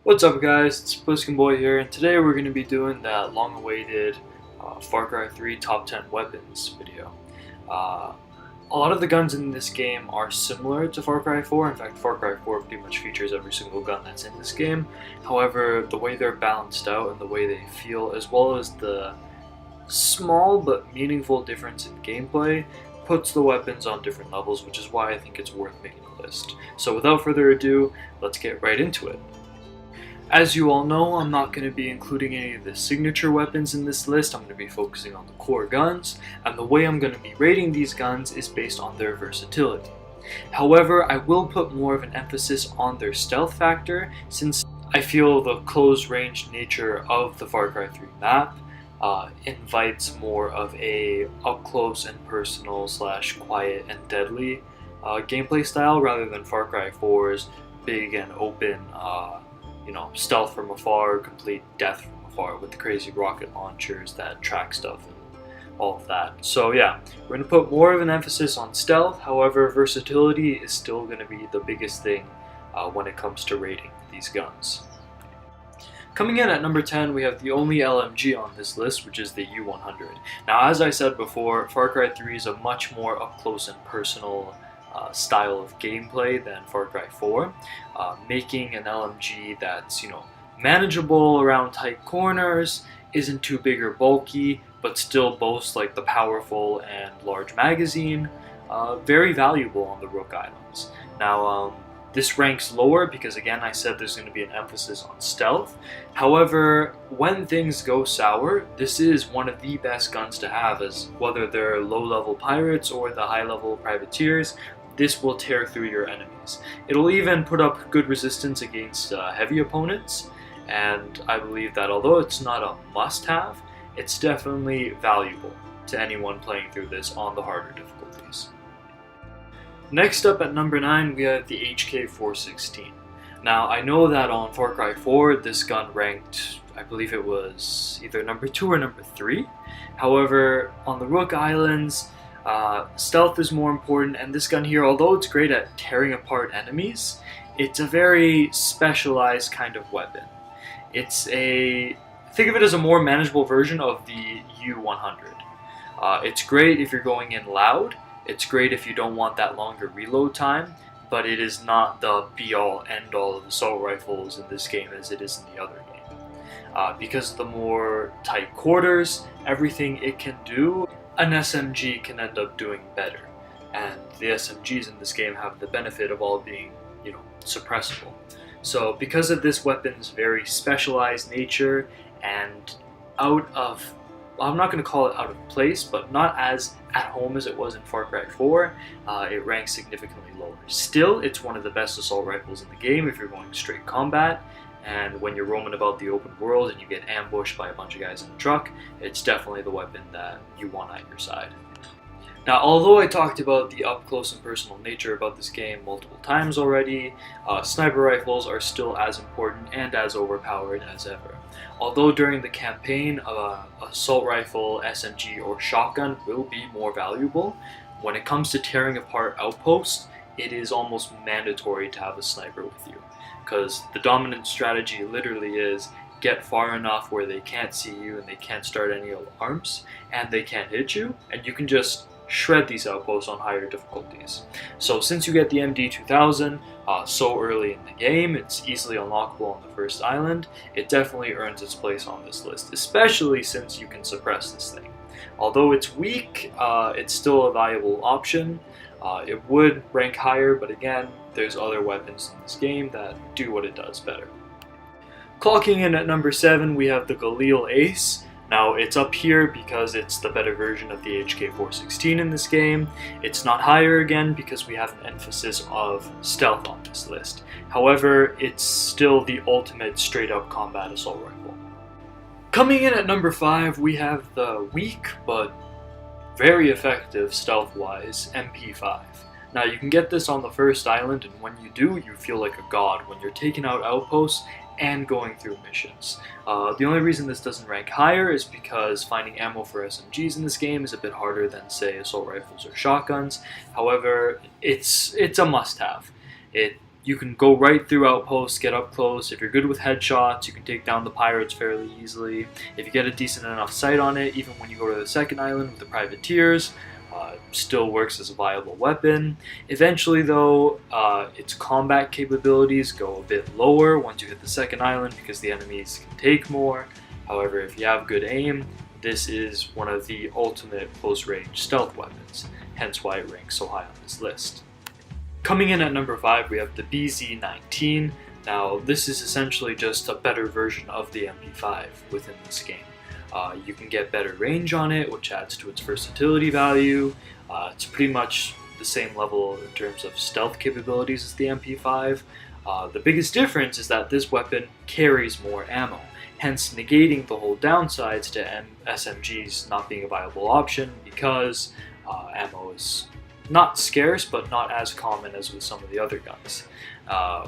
What's up guys, it's Bliskin Boy here, and today we're going to be doing that long-awaited Far Cry 3 Top 10 Weapons video. A lot of the guns in this game are similar to Far Cry 4, in fact Far Cry 4 pretty much features every single gun that's in this game. However, the way they're balanced out and the way they feel, as well as the small but meaningful difference in gameplay, puts the weapons on different levels, which is why I think it's worth making a list. So without further ado, let's get right into it. As you all know, I'm not going to be including any of the signature weapons in this list. I'm going to be focusing on the core guns, and the way I'm going to be rating these guns is based on their versatility. However, I will put more of an emphasis on their stealth factor, since I feel the close range nature of the Far Cry 3 map invites more of a up close and personal / quiet and deadly gameplay style, rather than Far Cry 4's big and open stealth from afar, complete death from afar with the crazy rocket launchers that track stuff and all of that. So yeah, we're going to put more of an emphasis on stealth. However, versatility is still going to be the biggest thing when it comes to rating these guns. Coming in at number 10, we have the only LMG on this list, which is the U100. Now, as I said before, Far Cry 3 is a much more up-close and personal style of gameplay than Far Cry 4, making an LMG that's manageable around tight corners, isn't too big or bulky, but still boasts like the powerful and large magazine, very valuable on the Rook Islands. Now, this ranks lower because, again, I said there's going to be an emphasis on stealth. However, when things go sour, this is one of the best guns to have, as whether they're low-level pirates or the high-level privateers, this will tear through your enemies. It'll even put up good resistance against heavy opponents, and I believe that although it's not a must-have, it's definitely valuable to anyone playing through this on the harder difficulties. Next up at number 9, we have the HK416. Now, I know that on Far Cry 4, this gun ranked, I believe it was either number 2 or number 3. However, on the Rook Islands, stealth is more important, and this gun here, although it's great at tearing apart enemies, it's a very specialized kind of weapon. Think of it as a more manageable version of the U100. It's great if you're going in loud, it's great if you don't want that longer reload time, but it is not the be-all, end-all of assault rifles in this game as it is in the other game. Because of the more tight quarters, everything it can do, an SMG can end up doing better, and the SMGs in this game have the benefit of all being, suppressible. So because of this weapon's very specialized nature and I'm not going to call it out of place, but not as at home as it was in Far Cry 4, it ranks significantly lower. Still, it's one of the best assault rifles in the game if you're going straight combat, and when you're roaming about the open world and you get ambushed by a bunch of guys in a truck, it's definitely the weapon that you want at your side. Now, although I talked about the up-close and personal nature about this game multiple times already, sniper rifles are still as important and as overpowered as ever. Although during the campaign, assault rifle, SMG, or shotgun will be more valuable, when it comes to tearing apart outposts, it is almost mandatory to have a sniper with you, because the dominant strategy literally is get far enough where they can't see you and they can't start any alarms and they can't hit you, and you can just shred these outposts on higher difficulties. So since you get the MD-2000 so early in the game, it's easily unlockable on the first island, it definitely earns its place on this list, especially since you can suppress this thing. Although it's weak, it's still a valuable option. It would rank higher, but again, there's other weapons in this game that do what it does better. Clocking in at number 7, we have the Galil Ace. Now, it's up here because it's the better version of the HK416 in this game. It's not higher again because we have an emphasis of stealth on this list. However, it's still the ultimate straight-up combat assault rifle. Coming in at number 5, we have the weak but very effective stealth-wise MP5. Now, you can get this on the first island, and when you do, you feel like a god when you're taking out outposts and going through missions. The only reason this doesn't rank higher is because finding ammo for SMGs in this game is a bit harder than, say, assault rifles or shotguns. However, it's a must-have. It You can go right through outposts, get up close. If you're good with headshots, you can take down the pirates fairly easily. If you get a decent enough sight on it, even when you go to the second island with the privateers, still works as a viable weapon. Eventually though, its combat capabilities go a bit lower once you hit the second island because the enemies can take more. However, if you have good aim, this is one of the ultimate close-range stealth weapons, hence why it ranks so high on this list. Coming in at number 5, we have the BZ-19. Now, this is essentially just a better version of the MP5 within this game. You can get better range on it, which adds to its versatility value. It's pretty much the same level in terms of stealth capabilities as the MP5. The biggest difference is that this weapon carries more ammo, hence negating the whole downsides to SMGs not being a viable option because ammo is not scarce, but not as common as with some of the other guns.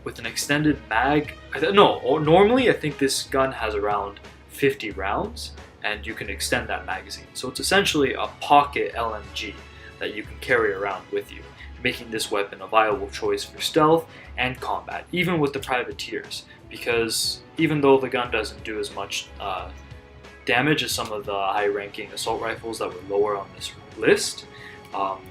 With an extended mag, normally I think this gun has around 50 rounds, and you can extend that magazine. So it's essentially a pocket LMG that you can carry around with you, making this weapon a viable choice for stealth and combat, even with the privateers, because even though the gun doesn't do as much damage as some of the high-ranking assault rifles that were lower on this list,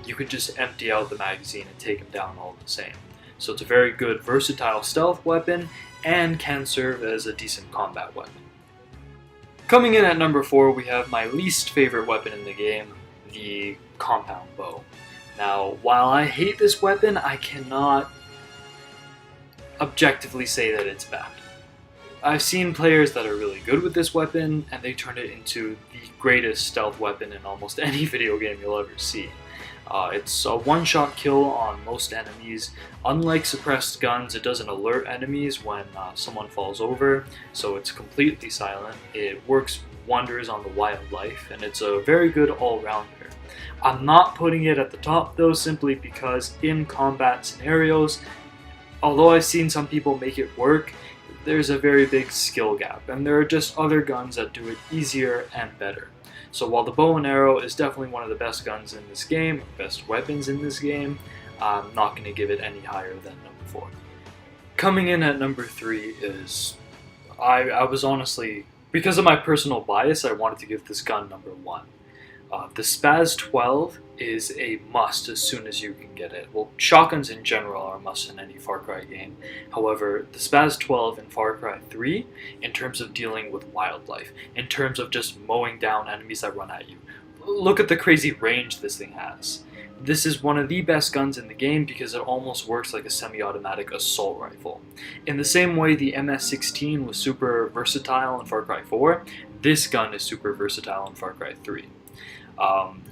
you can just empty out the magazine and take them down all the same. So it's a very good versatile stealth weapon and can serve as a decent combat weapon. Coming in at number 4, we have my least favorite weapon in the game, the compound bow. Now, while I hate this weapon, I cannot objectively say that it's bad. I've seen players that are really good with this weapon, and they turn it into the greatest stealth weapon in almost any video game you'll ever see. It's a one-shot kill on most enemies. Unlike suppressed guns, it doesn't alert enemies when someone falls over, so it's completely silent. It works wonders on the wildlife, and it's a very good all-rounder. I'm not putting it at the top though, simply because in combat scenarios, although I've seen some people make it work, there's a very big skill gap, and there are just other guns that do it easier and better. So while the bow and arrow is definitely one of the best guns in this game, best weapons in this game, I'm not going to give it any higher than number 4. Coming in at number 3 is, I was honestly, because of my personal bias, I wanted to give this gun number 1. The Spaz 12 is a must as soon as you can get it. Well, shotguns in general are a must in any Far Cry game. However, the Spaz 12 in Far Cry 3, in terms of dealing with wildlife, in terms of just mowing down enemies that run at you, look at the crazy range this thing has. This is one of the best guns in the game because it almost works like a semi-automatic assault rifle. In the same way the MS-16 was super versatile in Far Cry 4, this gun is super versatile in Far Cry 3.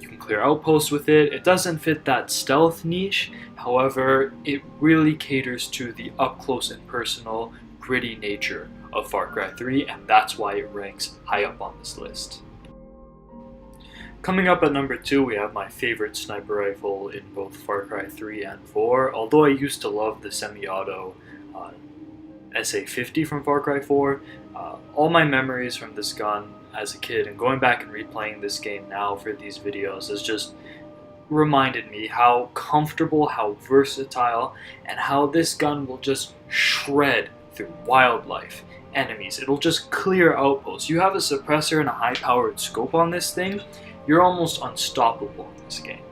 You can clear outposts with it. It doesn't fit that stealth niche, however, it really caters to the up-close and personal, gritty nature of Far Cry 3, and that's why it ranks high up on this list. Coming up at number 2, we have my favorite sniper rifle in both Far Cry 3 and 4. Although I used to love the semi-auto SA-50 from Far Cry 4, all my memories from this gun as a kid and going back and replaying this game now for these videos has just reminded me how comfortable, how versatile, and how this gun will just shred through wildlife, enemies. It'll just clear outposts. You have a suppressor and a high-powered scope on this thing, you're almost unstoppable in this game.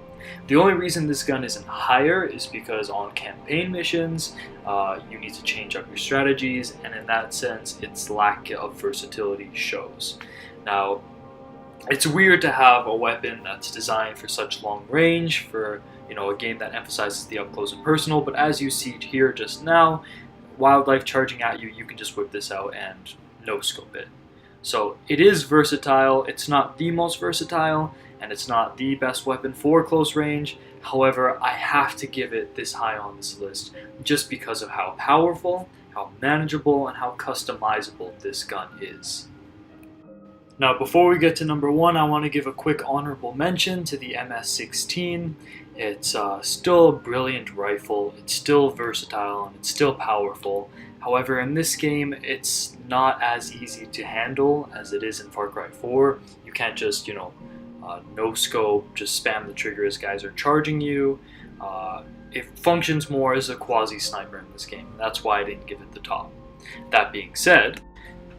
The only reason this gun isn't higher is because on campaign missions, you need to change up your strategies, and in that sense, its lack of versatility shows. Now, it's weird to have a weapon that's designed for such long range, for a game that emphasizes the up-close and personal, but as you see here just now, wildlife charging at you, you can just whip this out and no-scope it. So it is versatile. It's not the most versatile, and it's not the best weapon for close range. However, I have to give it this high on this list just because of how powerful, how manageable, and how customizable this gun is. Now, before we get to number 1, I want to give a quick honorable mention to the MS-16. It's still a brilliant rifle, it's still versatile, and it's still powerful. However, in this game, it's not as easy to handle as it is in Far Cry 4. You can't just, no scope, just spam the trigger as guys are charging you. it functions more as a quasi-sniper in this game. That's why I didn't give it the top. That being said,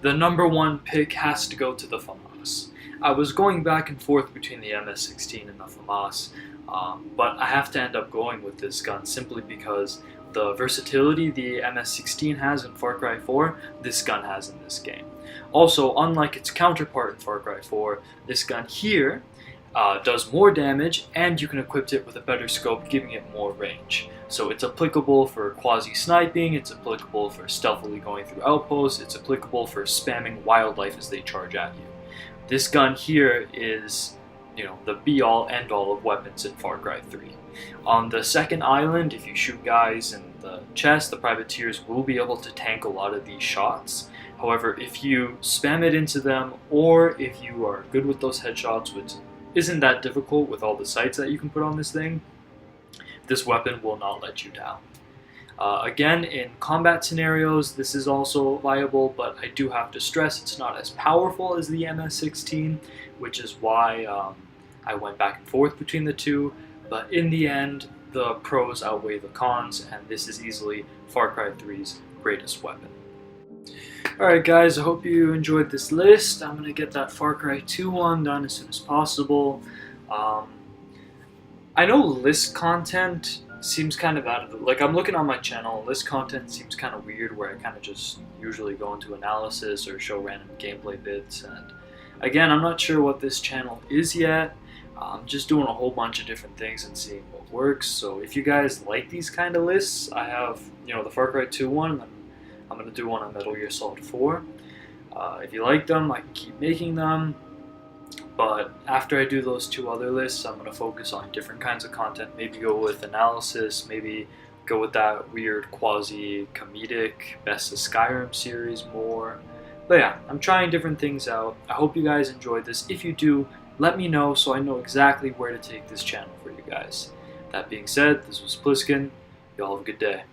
the number one pick has to go to the FAMAS. I was going back and forth between the MS-16 and the FAMAS, but I have to end up going with this gun simply because the versatility the MS-16 has in Far Cry 4, this gun has in this game. Also, unlike its counterpart in Far Cry 4, this gun here does more damage, and you can equip it with a better scope, giving it more range. So it's applicable for quasi-sniping, it's applicable for stealthily going through outposts, it's applicable for spamming wildlife as they charge at you. This gun here is, the be-all, end-all of weapons in Far Cry 3. On the second island, if you shoot guys in the chest, the privateers will be able to tank a lot of these shots. However, if you spam it into them, or if you are good with those headshots, which isn't that difficult with all the sights that you can put on this thing, this weapon will not let you down. Again, in combat scenarios, this is also viable, but I do have to stress it's not as powerful as the MS-16, which is why I went back and forth between the two. But in the end, the pros outweigh the cons, and this is easily Far Cry 3's greatest weapon. Alright guys, I hope you enjoyed this list. I'm going to get that Far Cry 2 one done as soon as possible. I know list content seems kind of out of the... Like, I'm looking on my channel, list content seems kind of weird, where I kind of just usually go into analysis or show random gameplay bits. And again, I'm not sure what this channel is yet. I'm just doing a whole bunch of different things and seeing what works. So if you guys like these kind of lists, I have, the Far Cry 2 one, and then I'm going to do one on Metal Gear Solid 4. If you like them, I can keep making them. But after I do those two other lists, I'm going to focus on different kinds of content. Maybe go with analysis, maybe go with that weird quasi-comedic Best of Skyrim series more. But yeah, I'm trying different things out. I hope you guys enjoyed this. If you do, let me know so I know exactly where to take this channel for you guys. That being said, this was Pliskin. Y'all have a good day.